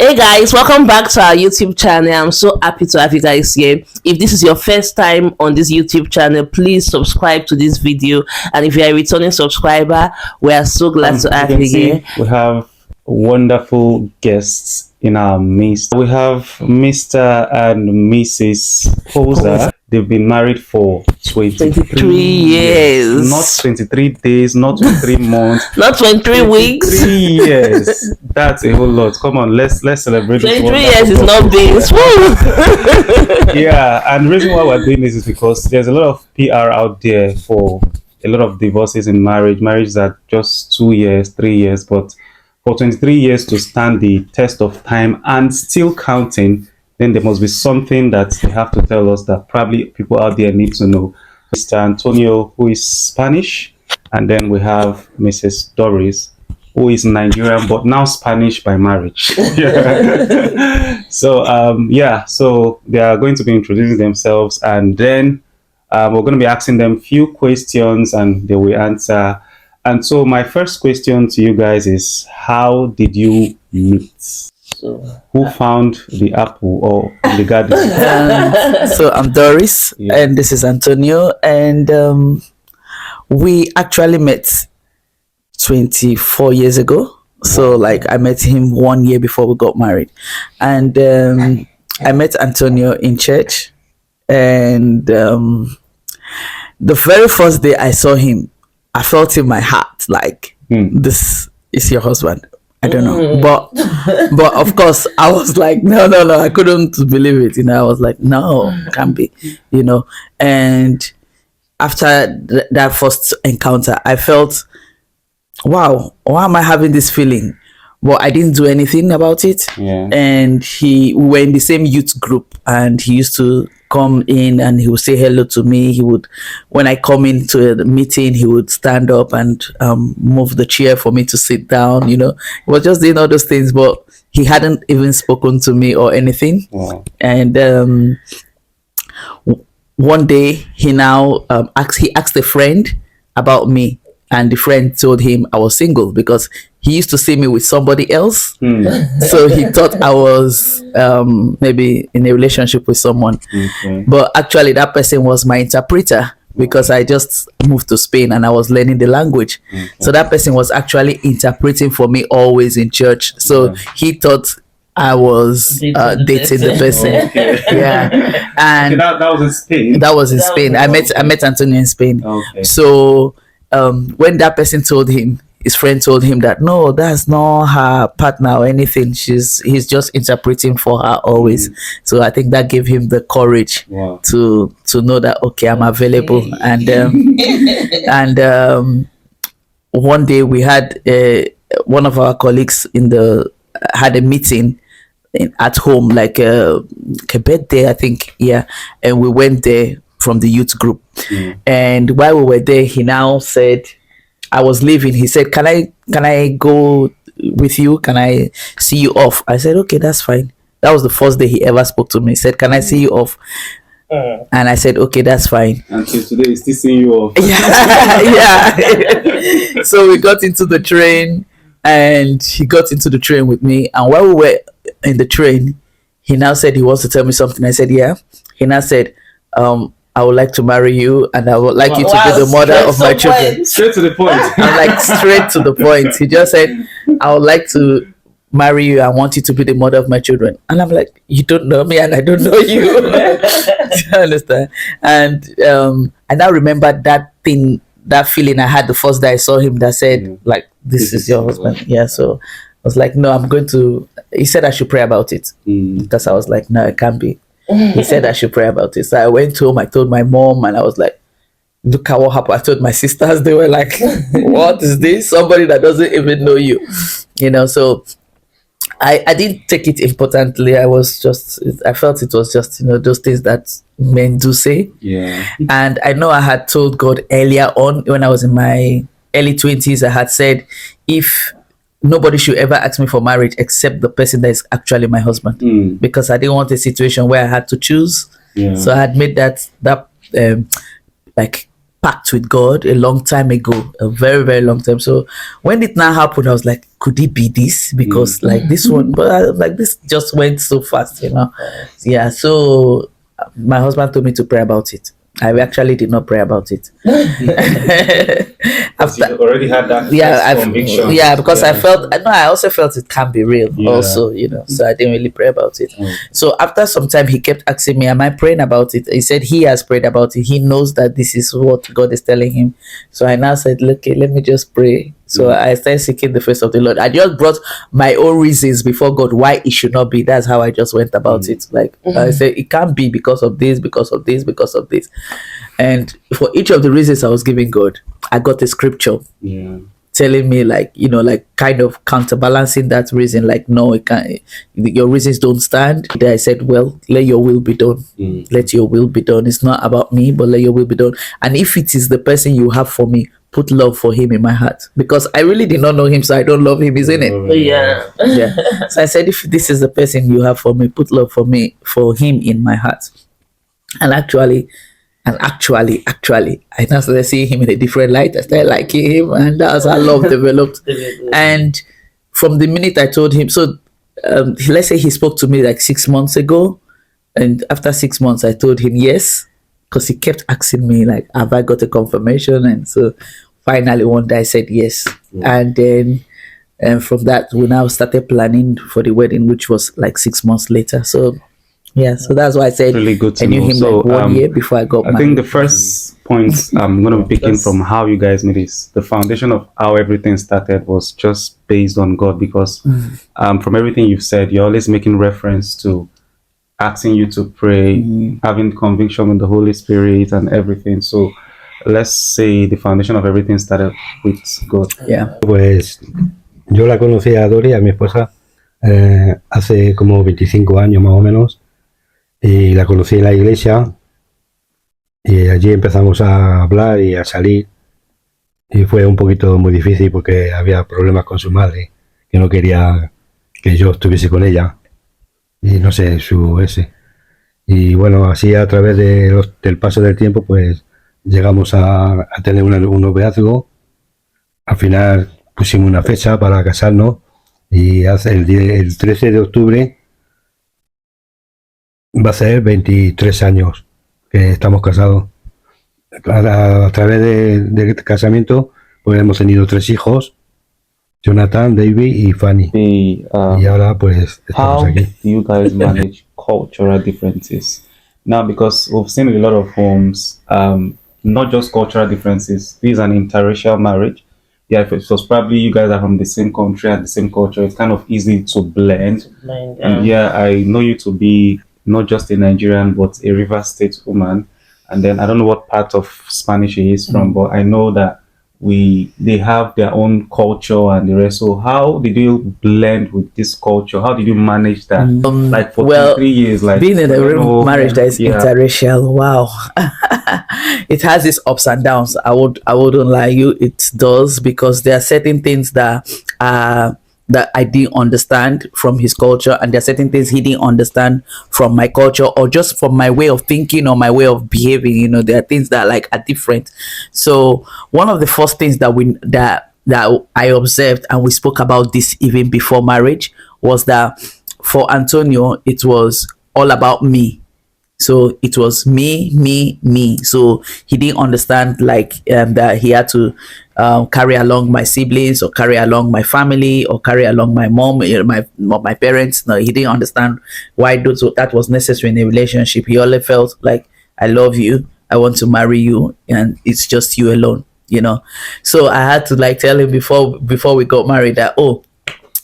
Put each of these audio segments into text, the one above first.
Hey guys, welcome back to our YouTube channel. I'm so happy to have you guys here. If this is your first time on this YouTube channel, please subscribe to this video. And if you're a returning subscriber, we are so glad to have you here. We have wonderful guests in our midst. We have Mr. and Mrs. Posa. They've been married for 23 years. Not 23 days, not 23 months. Not 23 weeks. 3 years. That's a whole lot. Come on, let's celebrate. 23 years is not days. Yeah, and the reason why we're doing this is because there's a lot of PR out there for a lot of divorces in marriage. Marriages are just 2 years, 3 years, but for 23 years to stand the test of time and still counting, then there must be something that they have to tell us that probably people out there need to know. Mr. Antonio, who is Spanish, and then we have Mrs. Doris, who is Nigerian but now Spanish by marriage. So so they are going to be introducing themselves, and then we're going to be asking them few questions and they will answer. And so my first question to you guys is, how did you meet? Who found the apple or the garden? So I'm Doris, and this is Antonio, and we actually met 24 years ago. So like I met him 1 year before we got married, and I met Antonio in church, and the very first day I saw him, I felt in my heart like, this is your husband. I don't know, but of course I was like, no, I couldn't believe it. I was like, no, can't be, And after that first encounter, I felt, wow, why am I having this feeling? But I didn't do anything about it. Yeah. And we were in the same youth group, and he used to come in and he would say hello to me. He would, when I come into the meeting, he would stand up and move the chair for me to sit down. He was just doing all those things, but he hadn't even spoken to me or anything. Wow. And one day he now asked a friend about me, and the friend told him I was single because he used to see me with somebody else. So he thought I was maybe in a relationship with someone. But actually that person was my interpreter, because I just moved to Spain and I was learning the language. So that person was actually interpreting for me always in church. So he thought I was dating the person. Yeah. And that was in Spain. That was in Spain. I met Antonio in Spain. Okay. So when that person told him, his friend told him that no, that's not her partner or anything. He's just interpreting for her always. So I think that gave him the courage to know that, okay, I'm available. And one day we had one of our colleagues had a meeting at home, like a birthday, I think. Yeah, and we went there from the youth group. And while we were there, he now said, I was leaving. He said, can I go with you? Can I see you off? I said, okay, that's fine. That was the first day he ever spoke to me. He said, can I see you off? And I said, okay, that's fine. Until today, he's still seeing you off. Yeah. So we got into the train, and he got into the train with me. And while we were in the train, he now said he wants to tell me something. I said, yeah. He now said, I would like to marry you, and I would like you to be the mother of my children. Straight to the point. I'm like, straight to the point. He just said, I would like to marry you. I want you to be the mother of my children. And I'm like, you don't know me and I don't know you. Do you understand? And I now remember that feeling I had the first day I saw him, that said, like, this is your husband. Yeah, so I was like, no, he said I should pray about it. Because I was like, no, it can't be. He said I should pray about it. So I went home, I told my mom, and I was like, look at what happened. I told my sisters, they were like, what is this? Somebody that doesn't even know you. So I didn't take it importantly. I felt it was just, those things that men do say. Yeah. And I know I had told God earlier on, when I was in my early 20s, I had said, if nobody should ever ask me for marriage except the person that is actually my husband, because I didn't want a situation where I had to choose. So I had made that like pact with God a long time ago, a very, very long time. So when it now happened, I was like, could it be this? Because like this one, but like this just went so fast, you know. Yeah. So my husband told me to pray about it. I actually did not pray about it. After you already had that conviction. Yeah, because I felt no, I also felt it can be real also, you know. So I didn't really pray about it. So after some time he kept asking me, am I praying about it? He said he has prayed about it. He knows that this is what God is telling him. So I now said, okay, let me just pray. So I started seeking the face of the Lord. I just brought my own reasons before God why it should not be. That's how I just went about it. Like I said, it can't be because of this, because of this, because of this. And for each of the reasons I was giving God, I got a scripture telling me, like, you know, like kind of counterbalancing that reason. Like, no, it can't. Your reasons don't stand. Then I said, well, let your will be done. Let your will be done. It's not about me, but let your will be done. And if it is the person you have for me, put love for him in my heart, because I really did not know him, so I don't love him, isn't it? Yeah. Yeah. So I said, if this is the person you have for me, put love for him in my heart. And actually, I now started seeing him in a different light. I started liking him, and that's how love developed. And from the minute I told him, so let's say he spoke to me like 6 months ago, and after 6 months I told him yes, because he kept asking me like, have I got a confirmation? And so finally one day I said yes. And then from that we now started planning for the wedding, which was like 6 months later. So yeah, so that's why I said really good to I knew know. him like 1 year before I got married. I think the first point I'm going to be picking from how you guys made this, the foundation of how everything started was just based on God, because from everything you've said, you're always making reference to asking you to pray, having conviction in the Holy Spirit and everything. So let's say the foundation of everything started with God. Yeah. Pues yo la conocí a Dory, a mi esposa, hace como 25 años más o menos, y la conocí en la iglesia, y allí empezamos a hablar y a salir, y fue un poquito muy difícil porque había problemas con su madre, que no quería que yo estuviese con ella, y no sé, su ese. Y bueno, así a través del paso del tiempo, pues llegamos a tener un noviazgo. Al final pusimos una fecha para casarnos, y hace el 13 de octubre va a ser 23 años que estamos casados. A través del casamiento, pues hemos tenido 3 hijos, Jonathan, David y Fanny. Y ahora pues estamos How aquí. do you guys manage cultural differences? Now, because we've seen a lot of homes, not just cultural differences. This is an interracial marriage. Yeah, if it was probably you guys are from the same country and the same culture, it's kind of easy to blend. And yeah, I know you to be not just a Nigerian, but a River State woman. And then I don't know what part of Spanish he is from, but I know that they have their own culture and the rest. So how did you blend with this culture? How did you manage that? Like for 3 years, like being in a marriage that is interracial, wow. It has its ups and downs. I wouldn't lie you, it does, because there are certain things that I didn't understand from his culture, and there are certain things he didn't understand from my culture, or just from my way of thinking or my way of behaving. You know, there are things that like are different. So one of the first things that I observed, and we spoke about this even before marriage, was that for Antonio it was all about me. So it was me. So he didn't understand like that he had to carry along my siblings, or carry along my family, or carry along my mom, my parents. No, he didn't understand why that was necessary in a relationship. He only felt like, I love you, I want to marry you, and it's just you alone, you know. So I had to like tell him before we got married that, oh,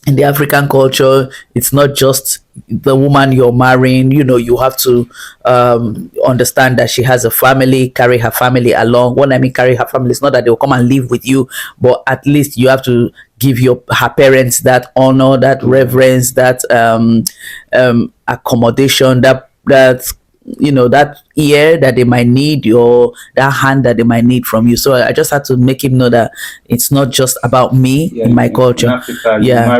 in the African culture, it's not just the woman you're marrying. You know, you have to understand that she has a family, carry her family along. When I mean carry her family, it's not that they'll come and live with you, but at least you have to give her parents that honor, that reverence, that accommodation, that that ear that they might need, or that hand that they might need from you. So I just had to make him know that it's not just about me in my culture. In Africa, Yeah.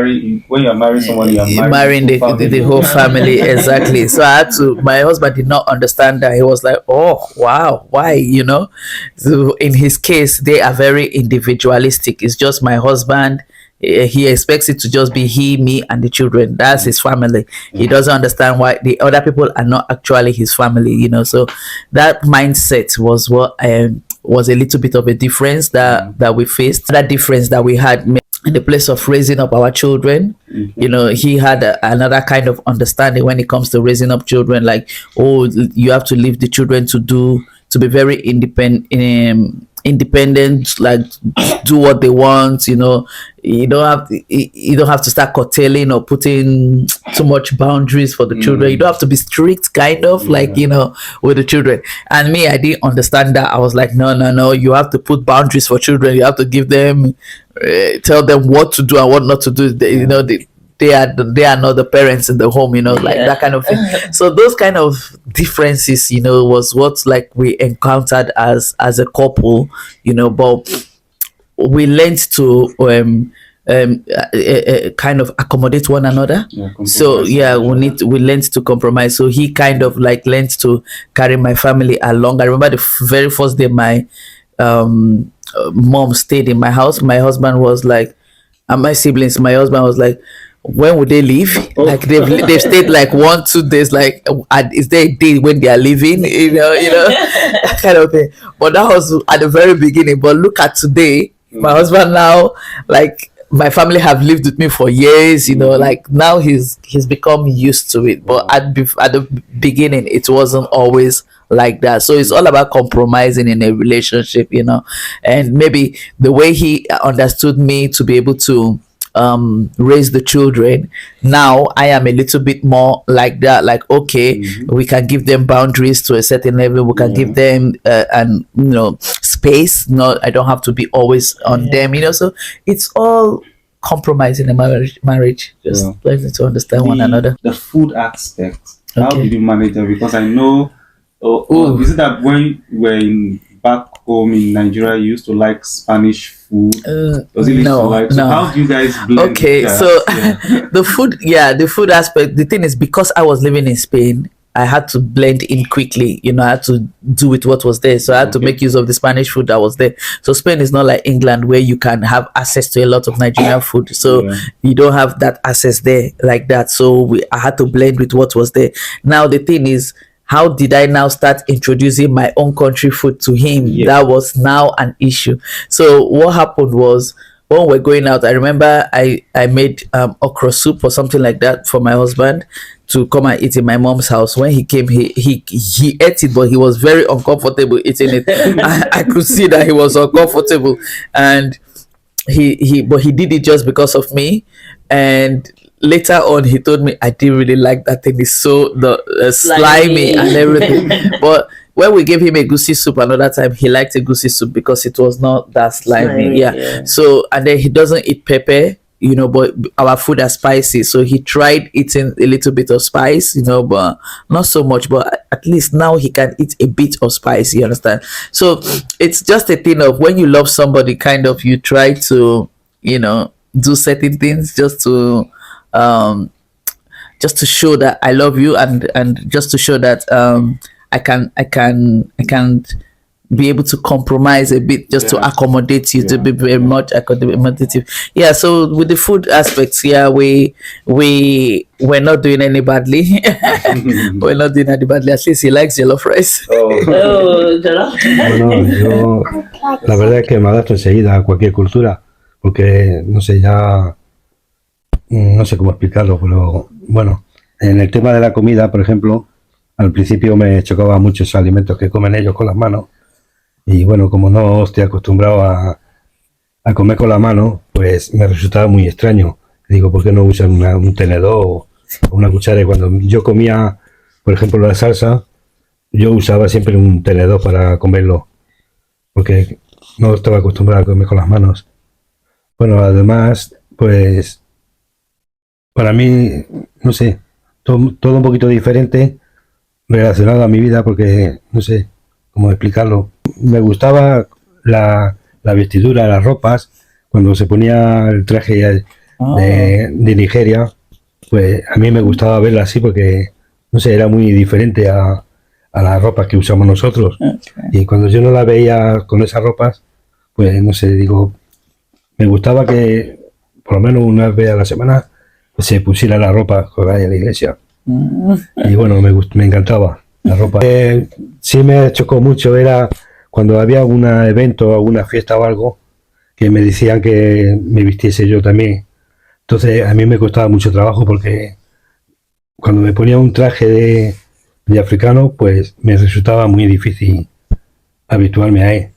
when you're marrying someone, you're Marrying the whole family. Exactly. So I had to, my husband did not understand that. He was like, oh wow, why, so in his case they are very individualistic. It's just my husband. He expects it to just be he, me, and the children. That's his family. He doesn't understand why the other people are not actually his family. So that mindset was what was a little bit of a difference that we faced. That difference that we had in the place of raising up our children. He had another kind of understanding when it comes to raising up children. Like, oh, you have to leave the children to be very independent, like do what they want. You don't have to start curtailing or putting too much boundaries for the children. You don't have to be strict, kind of like with the children. And me, I didn't understand that. I was like, no, you have to put boundaries for children. You have to give them tell them what to do and what not to do. They are not the parents in the home, like that kind of thing. So those kind of differences, was what like we encountered as a couple, but we learned to kind of accommodate one another. So we learned to compromise. So he kind of like learned to carry my family along. I remember the very first day my mom stayed in my house. My husband was like, and my siblings, my husband was like, when would they leave? Like they've stayed like 1-2 days. Like, is there a day when they are leaving? That kind of thing. But that was at the very beginning. But look at today, my husband now, like my family have lived with me for years. Like now he's become used to it. But at the beginning, it wasn't always like that. So it's all about compromising in a relationship, and maybe the way he understood me to be able to raise the children. Now I am a little bit more like that. Like, okay, we can give them boundaries to a certain level. We can give them space. No, I don't have to be always on them. So it's all compromising a marriage. Just learning to understand one another. The food aspect. How did you manage that? Because I know. Is it that when you were back home in Nigeria, you used to like Spanish food? Does it No. How do you guys blend? Okay, that? so the food aspect. The thing is, because I was living in Spain, I had to blend in quickly. I had to do with what was there. So I had to make use of the Spanish food that was there. So Spain is not like England where you can have access to a lot of Nigerian food. So you don't have that access there like that. So I had to blend with what was there. Now the thing is, how did I now start introducing my own country food to him? That was now an issue. So what happened was, when we're going out, I remember I made okra soup or something like that for my husband to come and eat in my mom's house. When he came, he ate it, but he was very uncomfortable eating it. I could see that he was uncomfortable, and he did it just because of me. And later on, he told me, I didn't really like that thing. It's so slimy and everything. But when we gave him egusi soup another time, he liked egusi soup because it was not that slimy. So, and then he doesn't eat pepper, but our food are spicy. So he tried eating a little bit of spice, but not so much. But at least now he can eat a bit of spice, you understand? So it's just a thing of, when you love somebody, kind of, you try to, do certain things just to show that I love you, and just to show that I can be able to compromise a bit just to accommodate you, to be very much accommodative. So with the food aspects, we're not doing any badly. We're not doing any badly. At least he likes jollof rice. Bueno, yo la verdad es que me adapto enseguida a cualquier cultura, porque no sé, no sé cómo explicarlo, pero bueno, en el tema de la comida, por ejemplo, al principio me chocaba muchos alimentos que comen ellos con las manos, y bueno, como no estoy acostumbrado a comer con la mano, pues me resultaba muy extraño. Digo, ¿por qué no usan un tenedor o una cuchara? Y cuando yo comía, por ejemplo, la salsa, yo usaba siempre un tenedor para comerlo, porque no estaba acostumbrado a comer con las manos. Bueno, además, pues para mí, no sé, todo un poquito diferente, relacionado a mi vida porque no sé cómo explicarlo. Me gustaba la vestidura, las ropas, cuando se ponía el traje de Nigeria, pues a mí me gustaba verla así porque, no sé, era muy diferente a las ropas que usamos nosotros. Y cuando yo no la veía con esas ropas, pues no sé, digo, me gustaba que por lo menos una vez a la semana se pusiera la ropa que vaya a la iglesia. Y bueno, me encantaba la ropa. Sí me chocó mucho, era cuando había algún evento, alguna fiesta o algo, que me decían que me vistiese yo también. Entonces a mí me costaba mucho trabajo porque cuando me ponía un traje de africano, pues me resultaba muy difícil habituarme a él,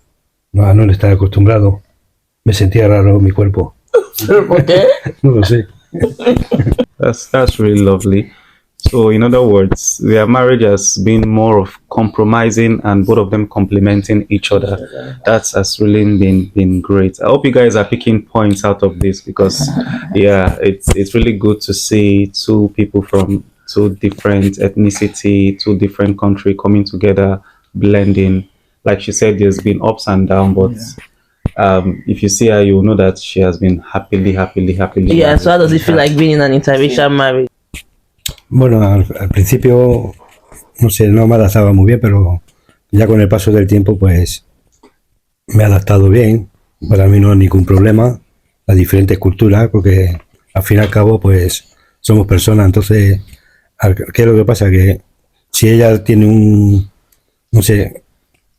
a no estar acostumbrado. Me sentía raro en mi cuerpo. ¿Por qué? No lo sé. That's really lovely. So, in other words, their marriage has been more of compromising and both of them complementing each other. That has really been great. I hope you guys are picking points out of this because, yeah, it's really good to see two people from two different ethnicity, two different country coming together, blending. Like she said, there's been ups and downs, but if you see her, you'll know that she has been happily Yeah, married. so how does it feel like being in an interracial marriage? Bueno, al principio, no sé, no me adaptaba muy bien, pero ya con el paso del tiempo, pues me he adaptado bien. Para mí no hay ningún problema. Las diferentes culturas, porque al fin y al cabo, pues somos personas. Entonces, ¿qué es lo que pasa? Que si ella tiene no sé,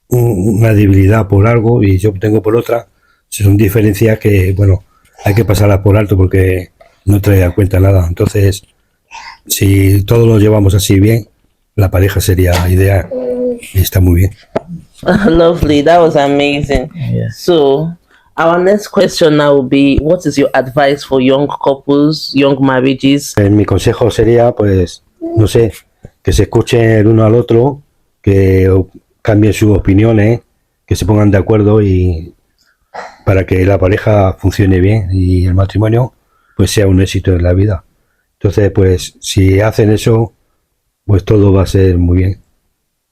una debilidad por algo y yo tengo por otra, son diferencias que, bueno, hay que pasarlas por alto porque no trae a cuenta nada. Entonces, si todos lo llevamos así bien, la pareja sería ideal y está muy bien. Lovely, that was amazing. Yeah. So, our next question now will be: what is your advice for young couples, young marriages? Mi consejo sería, pues, no sé, que se escuchen el uno al otro, que cambien sus opiniones, que se pongan de acuerdo y para que la pareja funcione bien y el matrimonio pues sea un éxito en la vida. Entonces, pues, si hacen eso, pues todo va a ser muy bien.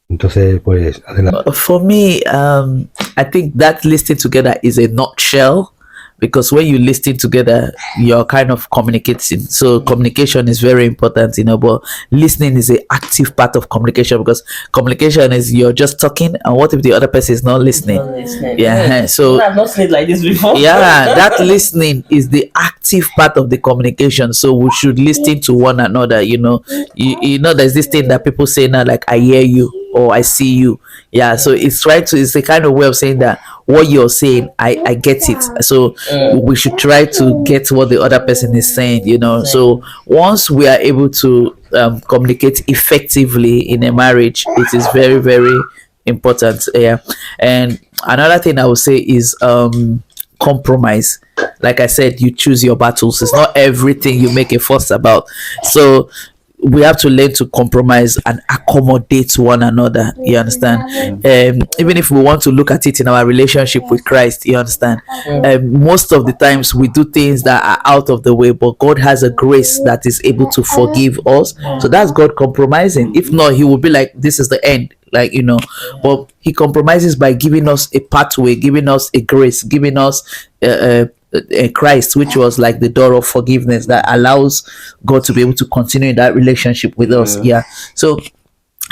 Entonces, pues, adelante. For me, I think that listening together is a nutshell, because when you listen together, you're kind of communicating. So communication is very important, but listening is an active part of communication, because communication is you're just talking, and what if the other person is not listening? Yeah. So I've not seen it like this before. yeah, that listening is the active part of the communication. So we should listen to one another. You know, there's this thing that people say now, like, I hear you or I see you. Yeah, so it's a kind of way of saying that what you're saying, I get it. So we should try to get what the other person is saying. So once we are able to communicate effectively in a marriage, it is very, very important. Yeah. And another thing I would say is compromise. Like I said, you choose your battles. It's not everything you make a fuss about. So we have to learn to compromise and accommodate one another. You understand? Even if we want to look at it in our relationship with Christ, you understand? Most of the times we do things that are out of the way, but God has a grace that is able to forgive us. So that's God compromising. If not, He will be like, this is the end. But He compromises by giving us a pathway, giving us a grace, giving us Christ, which was like the door of forgiveness that allows God to be able to continue in that relationship with us. Yeah. So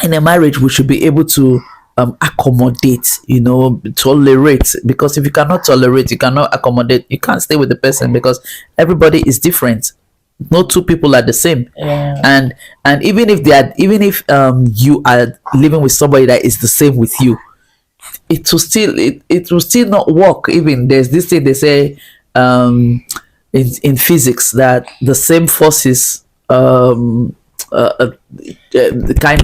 in a marriage, we should be able to accommodate, tolerate, because if you cannot tolerate, you cannot accommodate, you can't stay with the person, because everybody is different. No two people are the same. And even if you are living with somebody that is the same with you, it will still not work. Even there's this thing they say in physics, that the same forces kind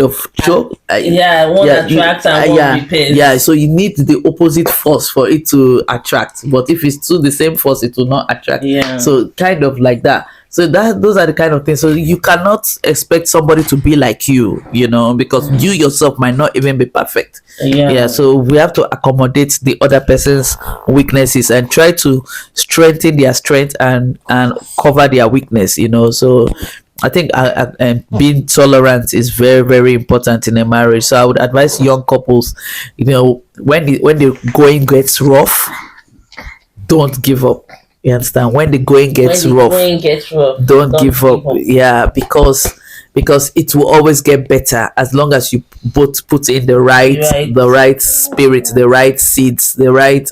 of show one attracts and one repels. So you need the opposite force for it to attract, but if it's the same force, it will not attract. So kind of like that. So those are the kind of things. So you cannot expect somebody to be like you, because you yourself might not even be perfect. So we have to accommodate the other person's weaknesses and try to strengthen their strength and cover their weakness. So I think being tolerant is very, very important in a marriage. So I would advise young couples, when the going gets rough, don't give up. You understand? When the going gets rough, don't give up. Yeah, because it will always get better as long as you both put in the right spirit, the right seeds, the right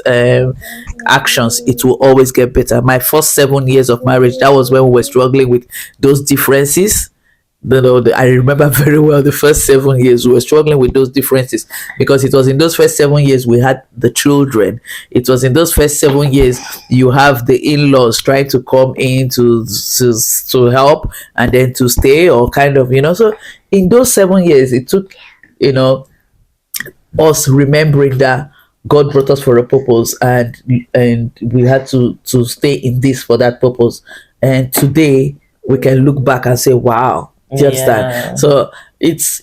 actions. It will always get better. My first 7 years of marriage, that was when we were struggling with those differences. I remember very well the first 7 years we were struggling with those differences, because it was in those first 7 years we had the children. It was in those first 7 years you have the in-laws trying to come in to help and then to stay, or kind of, so in those 7 years it took us remembering that God brought us for a purpose, and we had to stay in this for that purpose. And today we can look back and say, wow. Just that. So it's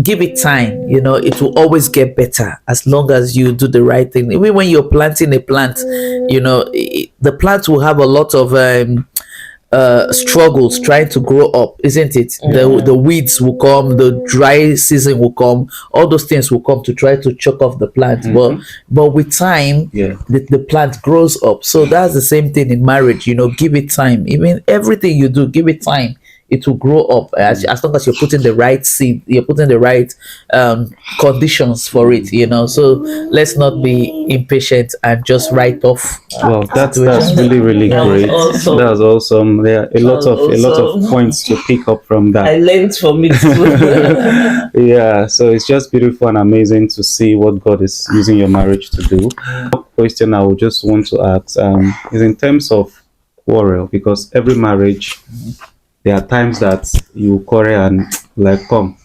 give it time. It will always get better as long as you do the right thing. Even when you're planting a plant, the plant will have a lot of struggles trying to grow up, isn't it? The weeds will come, the dry season will come, all those things will come to try to choke off the plant. But with time, the plant grows up. So that's the same thing in marriage. Give it time. Even everything you do, give it time. It will grow up as long as you're putting the right seed, you're putting the right conditions for it. So let's not be impatient and just write off. Wow, that's really, really great. Awesome. That's awesome. There are a lot of points to pick up from that. I learned from it too. Yeah, so it's just beautiful and amazing to see what God is using your marriage to do. Question I would just want to ask is in terms of quarrel, because every marriage, there are times that you quarrel and come,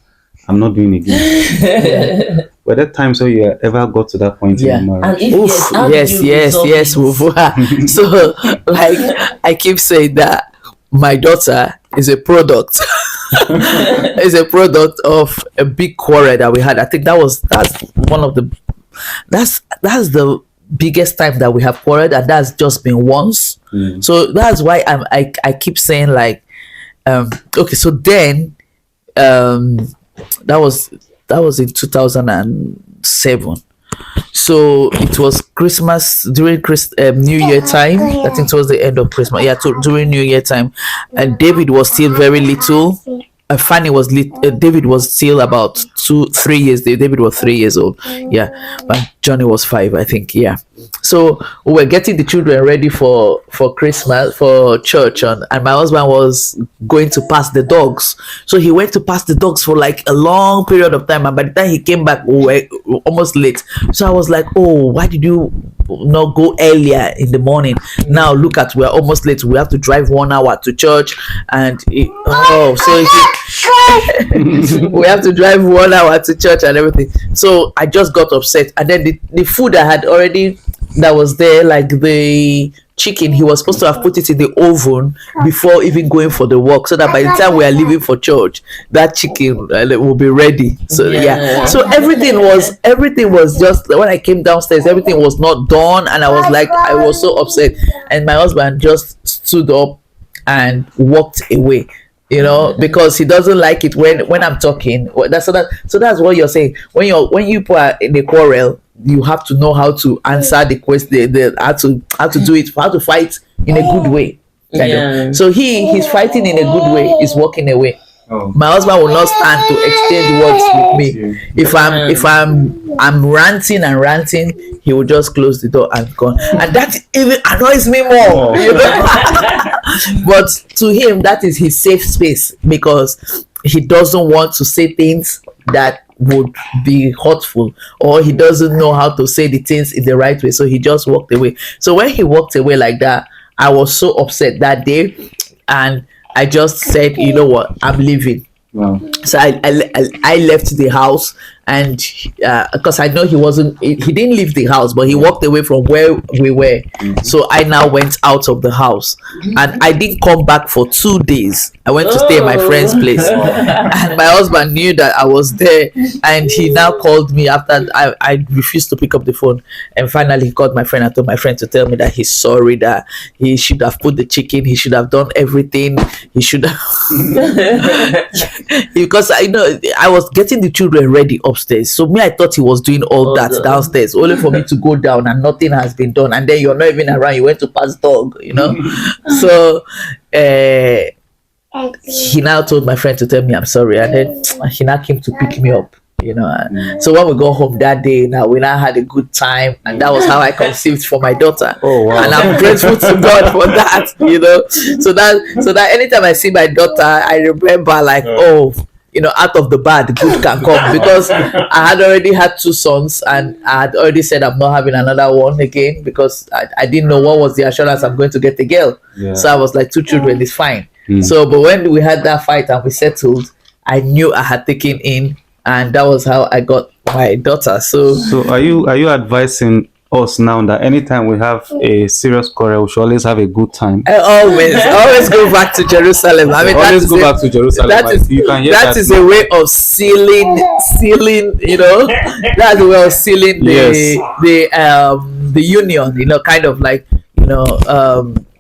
I'm not doing it again. Were there times where you ever got to that point in your marriage? Yes. So, I keep saying that my daughter is a product. Is a product of a big quarrel that we had. I think that's the biggest time that we have quarreled, and that's just been once. So that's why I keep saying okay, so then that was in 2007. So it was Christmas, during New Year time. I think towards the end of Christmas. Yeah, during New Year time, and David was still very little. Fanny was David was still about 2-3 years. David was 3 years old. Yeah, but Johnny was 5, I think. Yeah. So we were getting the children ready for Christmas, for church, and my husband was going to pass the dogs. So he went to pass the dogs for a long period of time, and by the time he came back, we were almost late. So I was like, oh, why did you not go earlier in the morning? Now look at, we're almost late. We have to drive 1 hour to church, and we have to drive 1 hour to church and everything. So I just got upset, and then the food I had already that was there, the chicken, he was supposed to have put it in the oven before even going for the walk, so that by the time we are leaving for church, that chicken will be ready. So so everything was just, when I came downstairs, everything was not done, and I was so upset, and my husband just stood up and walked away, because he doesn't like it when I'm talking. So that's what you're saying. When you are in a quarrel, you have to know how to answer the question, how to do it, how to fight in a good way. So he's fighting in a good way. He's walking away. My husband will not stand to exchange words with me. If I'm ranting and ranting, he will just close the door and gone. And that even annoys me more. But to him, that is his safe space, because he doesn't want to say things that would be hurtful, or he doesn't know how to say the things in the right way, so he just walked away. So when he walked away like that, I was so upset that day, and I just said, you know what, I'm leaving. Wow. So I left the house, and because I know he didn't leave the house, but he walked away from where we were. So I now went out of the house, and I didn't come back for 2 days. I went to stay at my friend's place, and my husband knew that I was there, and he now called me after I refused to pick up the phone, and finally he called my friend and told my friend to tell me that he's sorry, that he should have put the chicken, he should have done everything, he should have because I was getting the children ready upstairs, so me, I thought he was doing all that downstairs only for me to go down and nothing has been done, and then you're not even around, you went to pass dog, so he now told my friend to tell me I'm sorry, and then he now came to pick me up, so when we go home that day, we now had a good time, and that was how I conceived for my daughter. Oh wow. And I'm grateful to God for that, so that anytime I see my daughter, I remember like, out of the bad good can come, because I had already had 2 sons, and I had already said I'm not having another one again, because I didn't know what was the assurance I'm going to get a girl. So I was like, 2 children is fine. So but when we had that fight and we settled, I knew I had taken in, and that was how I got my daughter. So are you advising us now that anytime we have a serious quarrel, we should always have a good time? I always go back to Jerusalem. I mean, always go back to Jerusalem. That is a way of sealing. That's a way of sealing the union. Kind of like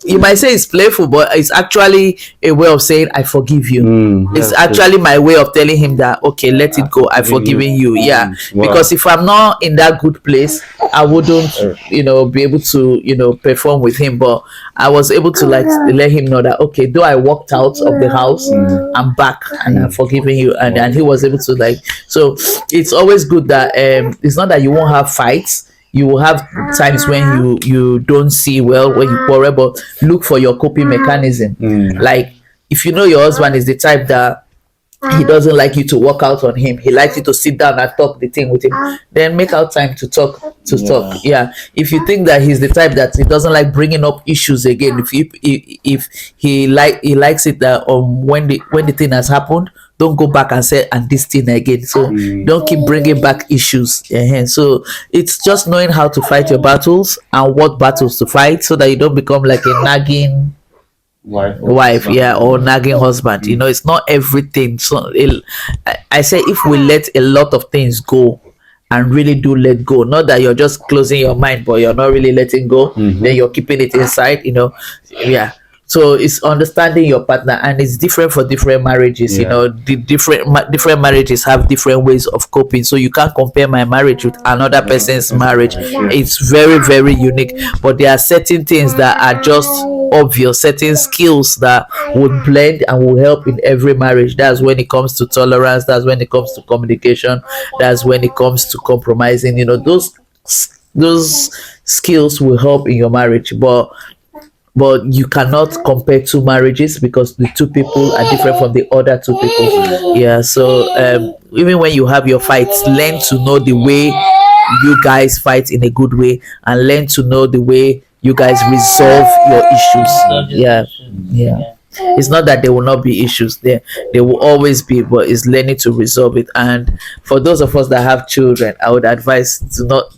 you might say it's playful, but it's actually a way of saying I forgive you. It's actually my way of telling him that, okay, let it go, I've forgiven you. Wow. Because if I'm not in that good place, I wouldn't be able to perform with him. But I was able to let him know that, okay, though I walked out of the house, I'm back and I'm forgiving you, and he was able to so it's always good that it's not that you won't have fights. You will have times when you don't see well, when you quarrel, but look for your coping mechanism. Like if you know your husband is the type that he doesn't like you to walk out on him, he likes you to sit down and talk the thing with him, then make out time to talk. If you think that he's the type that he doesn't like bringing up issues again, if he likes it that when the thing has happened, don't go back and say and this thing again. So don't keep bringing back issues. So it's just knowing how to fight your battles and what battles to fight, so that you don't become like a nagging wife or nagging husband. It's not everything. So I say if we let a lot of things go and really do let go, not that you're just closing your mind but you're not really letting go, then you're keeping it inside. So it's understanding your partner, and it's different for different marriages. The different marriages have different ways of coping. So you can't compare my marriage with another person's marriage. It's very, very unique. But there are certain things that are just obvious, certain skills that would blend and will help in every marriage. That's when it comes to tolerance. That's when it comes to communication. That's when it comes to compromising. Those skills will help in your marriage. But you cannot compare 2 marriages, because the 2 people are different from the other 2 people. So even when you have your fights, learn to know the way you guys fight in a good way, and learn to know the way you guys resolve your issues. It's not that there will not be issues. There will always be, but it's learning to resolve it. And for those of us that have children, I would advise do not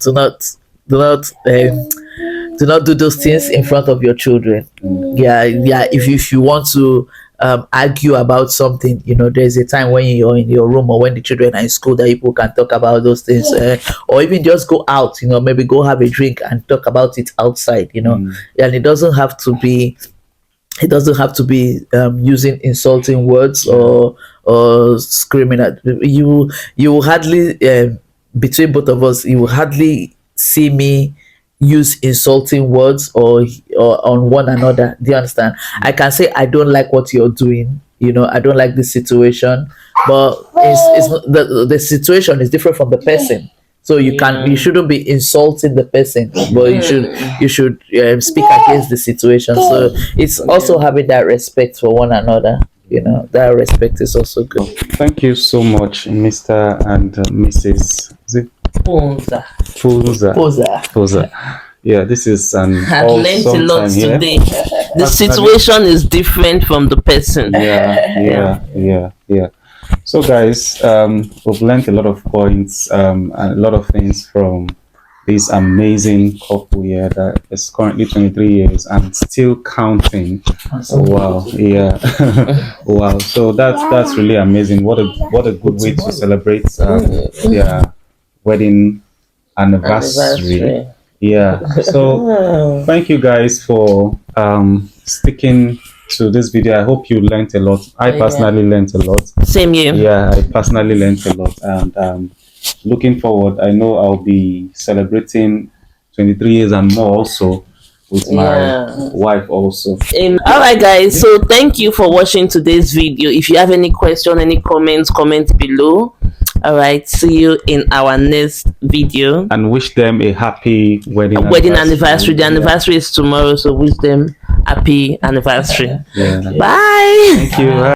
do those things in front of your children. If you want to argue about something, there's a time when you're in your room or when the children are in school that people can talk about those things, or even just go out, maybe go have a drink and talk about it outside, and it doesn't have to be using insulting words or screaming at you. You will hardly between both of us, you will hardly see me use insulting words or on one another. Do you understand? I can say I don't like what you're doing, I don't like this situation, but it's the situation is different from the person. So you shouldn't be insulting the person, but you should speak against the situation. So it's also having that respect for one another. That respect is also good. Thank you so much, Mr. and Mrs. Posa. Yeah, this is an I've learned a lot today. The situation is different from the person. Yeah. So guys, we've learned a lot of points and a lot of things from this amazing couple here that is currently 23 years and still counting. Wow, yeah. Wow. So that's really amazing. What a good way to celebrate their wedding anniversary. Yeah. So thank you guys for sticking to this video. I hope you learned a lot. I personally learned a lot. Same here. Yeah, I personally learned a lot, and looking forward, I know I'll be celebrating 23 years and more also with my wife also. All right guys, so thank you for watching today's video. If you have any question, any comments, comment below. All right, see you in our next video, and wish them a happy wedding anniversary. The anniversary is tomorrow, so wish them happy anniversary. Yeah. Bye. Thank you.